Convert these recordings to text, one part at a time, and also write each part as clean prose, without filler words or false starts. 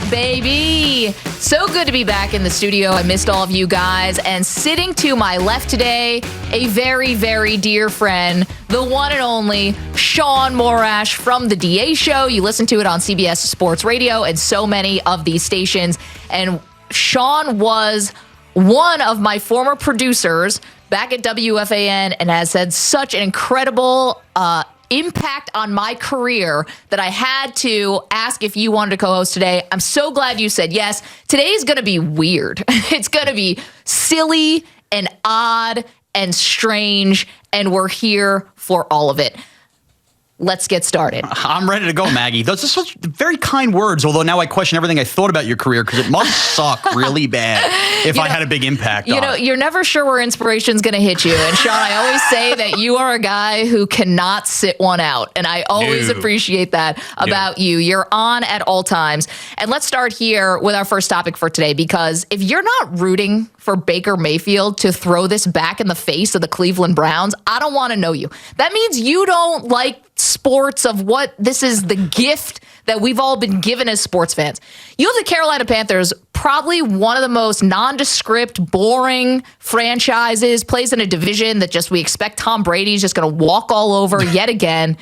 baby. So good to be back in the studio. I missed all of you guys. And sitting to my left today, a very, very dear friend, the one and only Shaun Morash from The DA Show. You listen to it on CBS Sports Radio and so many of these stations. And Shaun was one of my former producers back at WFAN and has had such an incredible impact on my career that I had to ask if you wanted to co-host today. I'm so glad you said yes. Today is going to be weird. It's going to be silly and odd and strange, and we're here for all of it. Let's get started. I'm ready to go, Maggie. Those are such very kind words, although now I question everything I thought about your career because it must suck really bad if I had a big impact on it. You're never sure where inspiration's going to hit you. And Shaun, I always say that you are a guy who cannot sit one out. And I always appreciate that about you. You're on at all times. And let's start here with our first topic for today, because if you're not rooting for Baker Mayfield to throw this back in the face of the Cleveland Browns, I don't want to know you. That means you don't like sports, of what this is the gift that we've all been given as sports fans. You have the Carolina Panthers, probably one of the most nondescript, boring franchises, plays in a division that just we expect Tom Brady's just going to walk all over yet again.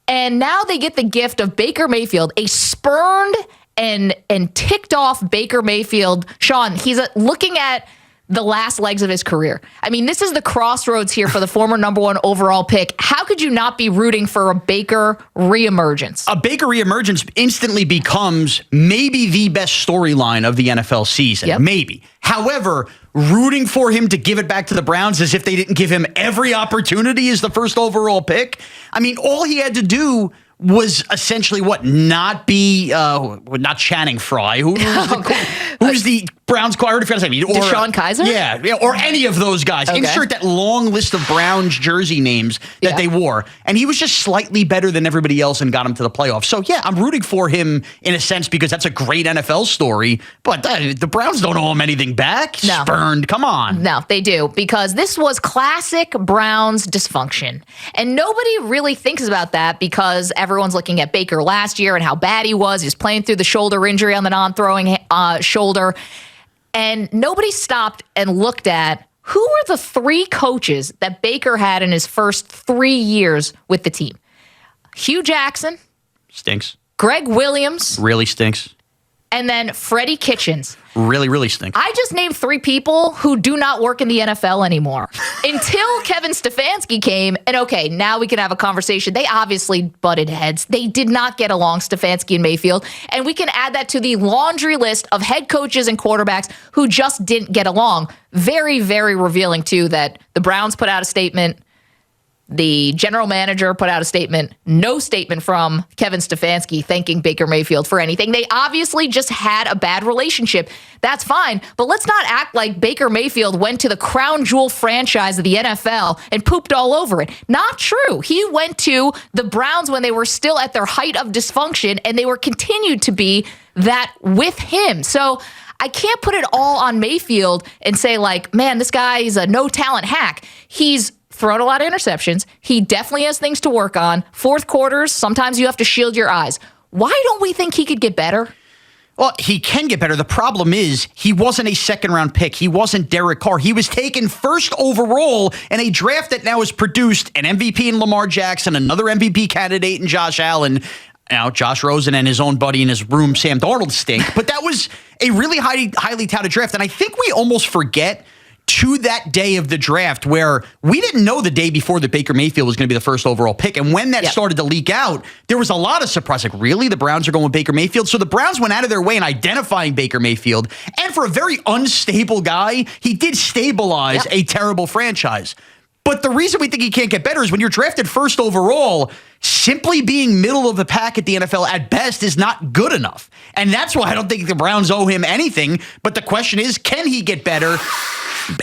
And now they get the gift of Baker Mayfield, a spurned and ticked off Baker Mayfield. Shaun, he's looking at the last legs of his career. I mean, this is the crossroads here for the former number one overall pick. How could you not be rooting for a Baker reemergence? A Baker reemergence instantly becomes maybe the best storyline of the NFL season. Yep. Maybe. However, rooting for him to give it back to the Browns as if they didn't give him every opportunity as the first overall pick. I mean, all he had to do was essentially not be not Channing Frye, who's the Browns I already forgot his name. DeShone Kizer? Yeah, or any of those guys. Okay. Insert that long list of Browns jersey names that they wore. And he was just slightly better than everybody else and got him to the playoffs. So, yeah, I'm rooting for him in a sense because that's a great NFL story. But the Browns don't owe him anything back. No. Spurned. Come on. No, they do. Because this was classic Browns dysfunction. And nobody really thinks about that because everyone's looking at Baker last year and how bad he was. He was playing through the shoulder injury on the non-throwing shoulder. And nobody stopped and looked at who were the three coaches that Baker had in his first 3 years with the team. Hugh Jackson. Stinks. Greg Williams. Really stinks. And then Freddie Kitchens. Really, really stinks. I just named three people who do not work in the NFL anymore. Until Kevin Stefanski came, and okay, now we can have a conversation. They obviously butted heads. They did not get along, Stefanski and Mayfield. And we can add that to the laundry list of head coaches and quarterbacks who just didn't get along. Very, very revealing, too, that the Browns put out a statement. The general manager put out a statement. No statement from Kevin Stefanski thanking Baker Mayfield for anything. They obviously just had a bad relationship. That's fine. But let's not act like Baker Mayfield went to the crown jewel franchise of the NFL and pooped all over it. Not true. He went to the Browns when they were still at their height of dysfunction, and they were continued to be that with him. So I can't put it all on Mayfield and say, like, man, this guy is a no-talent hack. He's thrown a lot of interceptions. He definitely has things to work on. Fourth quarters, sometimes you have to shield your eyes. Why don't we think he could get better? Well, he can get better. The problem is he wasn't a second-round pick. He wasn't Derek Carr. He was taken first overall in a draft that now has produced an MVP in Lamar Jackson, another MVP candidate in Josh Allen. Now, Josh Rosen and his own buddy in his room, Sam Darnold, stink. But that was a really highly touted draft. And I think we almost forget to that day of the draft where we didn't know the day before that Baker Mayfield was going to be the first overall pick. And when that started to leak out, there was a lot of surprise. Like, really? The Browns are going with Baker Mayfield? So the Browns went out of their way in identifying Baker Mayfield. And for a very unstable guy, he did stabilize a terrible franchise. But the reason we think he can't get better is when you're drafted first overall, simply being middle of the pack at the NFL at best is not good enough. And that's why I don't think the Browns owe him anything. But the question is, can he get better?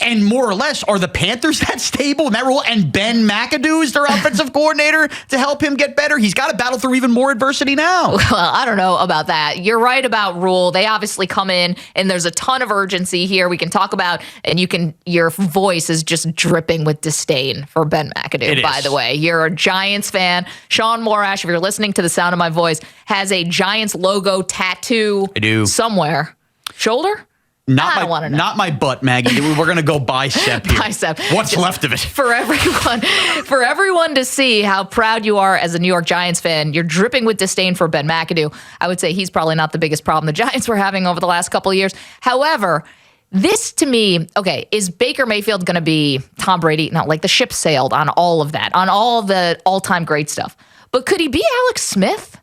And more or less, are the Panthers that stable, Matt Rule, and Ben McAdoo is their offensive coordinator to help him get better? He's got to battle through even more adversity now. Well, I don't know about that. You're right about Rule. They obviously come in, and there's a ton of urgency here. We can talk about, and your voice is just dripping with disdain for Ben McAdoo, by the way. You're a Giants fan. Shaun Morash, if you're listening to the sound of my voice, has a Giants logo tattoo somewhere. Shoulder? Not my butt, Maggie. We're going to go bicep here. Bicep. What's left of it? For everyone to see how proud you are as a New York Giants fan, you're dripping with disdain for Ben McAdoo. I would say he's probably not the biggest problem the Giants were having over the last couple of years. However, this to me, okay, is Baker Mayfield going to be Tom Brady? No, like the ship sailed on all of that, on all the all-time great stuff. But could he be Alex Smith?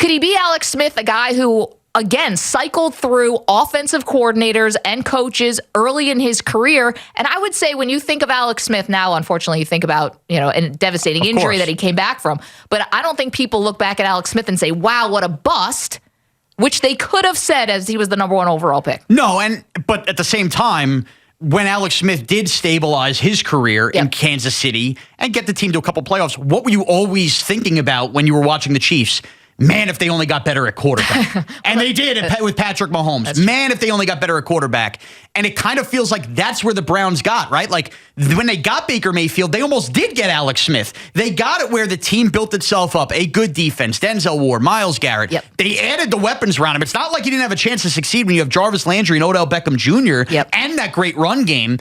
Could he be Alex Smith, a guy who, again, cycled through offensive coordinators and coaches early in his career? And I would say when you think of Alex Smith now, unfortunately, you think about, a devastating injury that he came back from. But I don't think people look back at Alex Smith and say, wow, what a bust, which they could have said as he was the number 1 overall pick. No, but at the same time, when Alex Smith did stabilize his career in Kansas City and get the team to a couple playoffs, what were you always thinking about when you were watching the Chiefs? Man, if they only got better at quarterback. And they did with Patrick Mahomes. Man, if they only got better at quarterback. And it kind of feels like that's where the Browns got, right? Like when they got Baker Mayfield, they almost did get Alex Smith. They got it where the team built itself up. A good defense, Denzel Ward, Myles Garrett. Yep. They added the weapons around him. It's not like you didn't have a chance to succeed when you have Jarvis Landry and Odell Beckham Jr. And that great run game.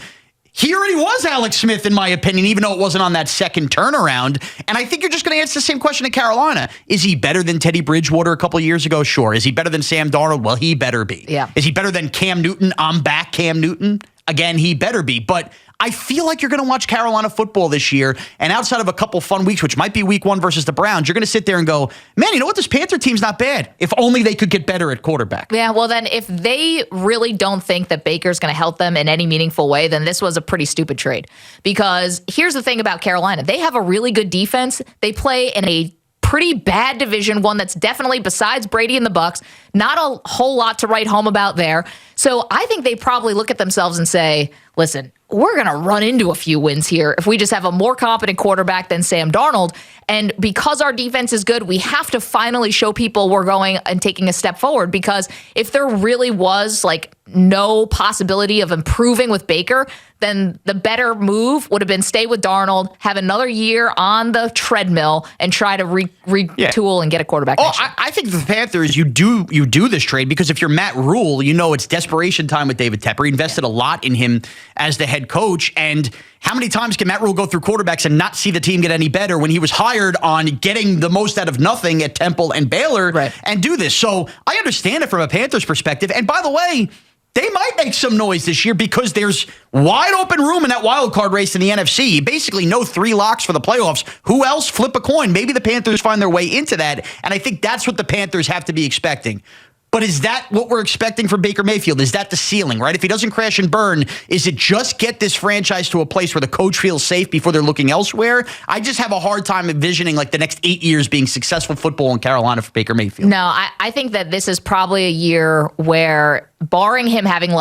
He already was Alex Smith, in my opinion, even though it wasn't on that second turnaround. And I think you're just going to answer the same question to Carolina. Is he better than Teddy Bridgewater a couple of years ago? Sure. Is he better than Sam Darnold? Well, he better be. Yeah. Is he better than Cam Newton? I'm back, Cam Newton. Again, he better be. But I feel like you're going to watch Carolina football this year, and outside of a couple fun weeks, which might be week 1 versus the Browns, you're going to sit there and go, man, you know what? This Panther team's not bad. If only they could get better at quarterback. Yeah, well, then if they really don't think that Baker's going to help them in any meaningful way, then this was a pretty stupid trade. Because here's the thing about Carolina. They have a really good defense. They play in a pretty bad division, one that's definitely, besides Brady and the Bucs, not a whole lot to write home about there. So I think they probably look at themselves and say, listen, we're going to run into a few wins here if we just have a more competent quarterback than Sam Darnold. And because our defense is good, we have to finally show people we're going and taking a step forward. Because if there really was no possibility of improving with Baker, then the better move would have been stay with Darnold, have another year on the treadmill, and try to retool and get a quarterback. I think the Panthers, you do this trade because if you're Matt Rule, it's desperation time with David Tepper. He invested a lot in him as the head coach. And how many times can Matt Rule go through quarterbacks and not see the team get any better when he was hired on getting the most out of nothing at Temple and Baylor and do this? So I understand it from a Panthers perspective. And by the way, they might make some noise this year because there's wide open room in that wild card race in the NFC. You basically know 3 locks for the playoffs. Who else? Flip a coin. Maybe the Panthers find their way into that. And I think that's what the Panthers have to be expecting. But is that what we're expecting from Baker Mayfield? Is that the ceiling, right? If he doesn't crash and burn, is it just get this franchise to a place where the coach feels safe before they're looking elsewhere? I just have a hard time envisioning the next 8 years being successful football in Carolina for Baker Mayfield. No, I think that this is probably a year where, barring him having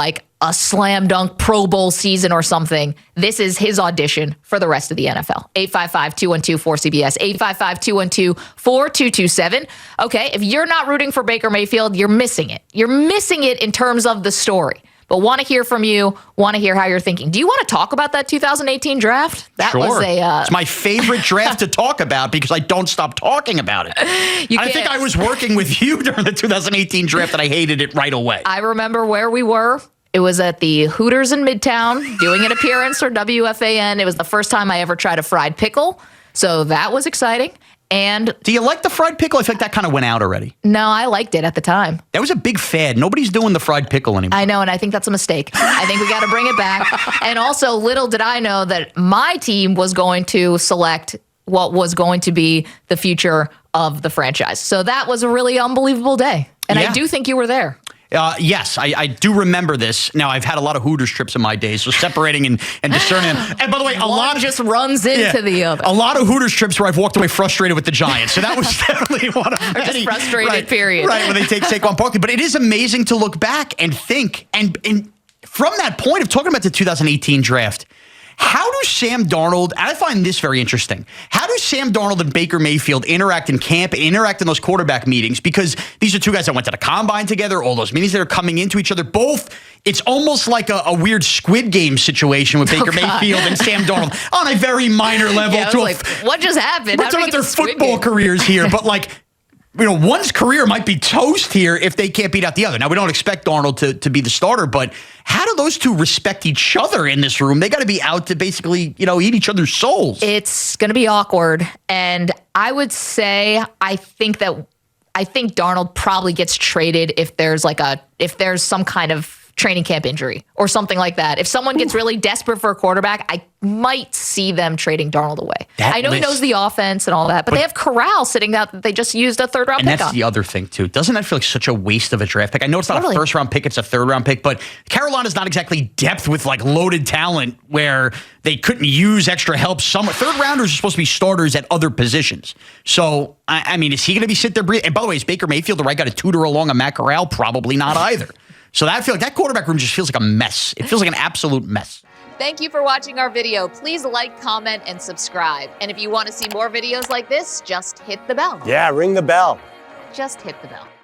a slam dunk Pro Bowl season or something, this is his audition for the rest of the NFL. 855-212-4CBS, 855-212-4227. Okay, if you're not rooting for Baker Mayfield, you're missing it. You're missing it in terms of the story. But want to hear from you, want to hear how you're thinking. Do you want to talk about that 2018 draft? That was it's my favorite draft to talk about because I don't stop talking about it. I think I was working with you during the 2018 draft and I hated it right away. I remember where we were. It was at the Hooters in Midtown, doing an appearance for WFAN. It was the first time I ever tried a fried pickle, so that was exciting. And do you like the fried pickle? I feel like that kind of went out already. No, I liked it at the time. That was a big fad. Nobody's doing the fried pickle anymore. I know, and I think that's a mistake. I think we got to bring it back. And also, little did I know that my team was going to select what was going to be the future of the franchise. So that was a really unbelievable day. And I do think you were there. Yes, I do remember this. Now, I've had a lot of Hooters trips in my days, so separating and discerning them. And by the way, a lot just runs into the other. A lot of Hooters trips where I've walked away frustrated with the Giants. So that was definitely one of many. Just frustrated, period. Right, when they take Saquon Barkley. But it is amazing to look back and think, and from that point of talking about the 2018 draft, how do Sam Darnold, and I find this very interesting, how do Sam Darnold and Baker Mayfield interact in camp, interact in those quarterback meetings? Because these are two guys that went to the combine together, all those meetings that are coming into each other. Both, it's almost like a weird Squid Game situation with Baker Mayfield and Sam Darnold on a very minor level. Yeah, I was like, what just happened? We're talking about their football careers here, but like, one's career might be toast here if they can't beat out the other. Now, we don't expect Darnold to be the starter, but how do those two respect each other in this room? They got to be out to basically, eat each other's souls. It's going to be awkward. And I would say, I think Darnold probably gets traded if there's some kind of training camp injury or something like that. If someone gets really desperate for a quarterback, I might see them trading Darnold away. I know he knows the offense and all that, but they have Corral sitting out that they just used a third-round pick on. And that's the other thing, too. Doesn't that feel like such a waste of a draft pick? I know it's not a first-round pick, it's a third-round pick, but Carolina's not exactly depth with, loaded talent where they couldn't use extra help somewhere. Third-rounders are supposed to be starters at other positions. So, I mean, is he going to be sit there breathing? And by the way, is Baker Mayfield the right guy to tutor along a Matt Corral? Probably not either. So I feel like that quarterback room just feels like a mess. It feels like an absolute mess. Thank you for watching our video. Please like, comment, and subscribe. And if you want to see more videos like this, just hit the bell. Yeah, ring the bell. Just hit the bell.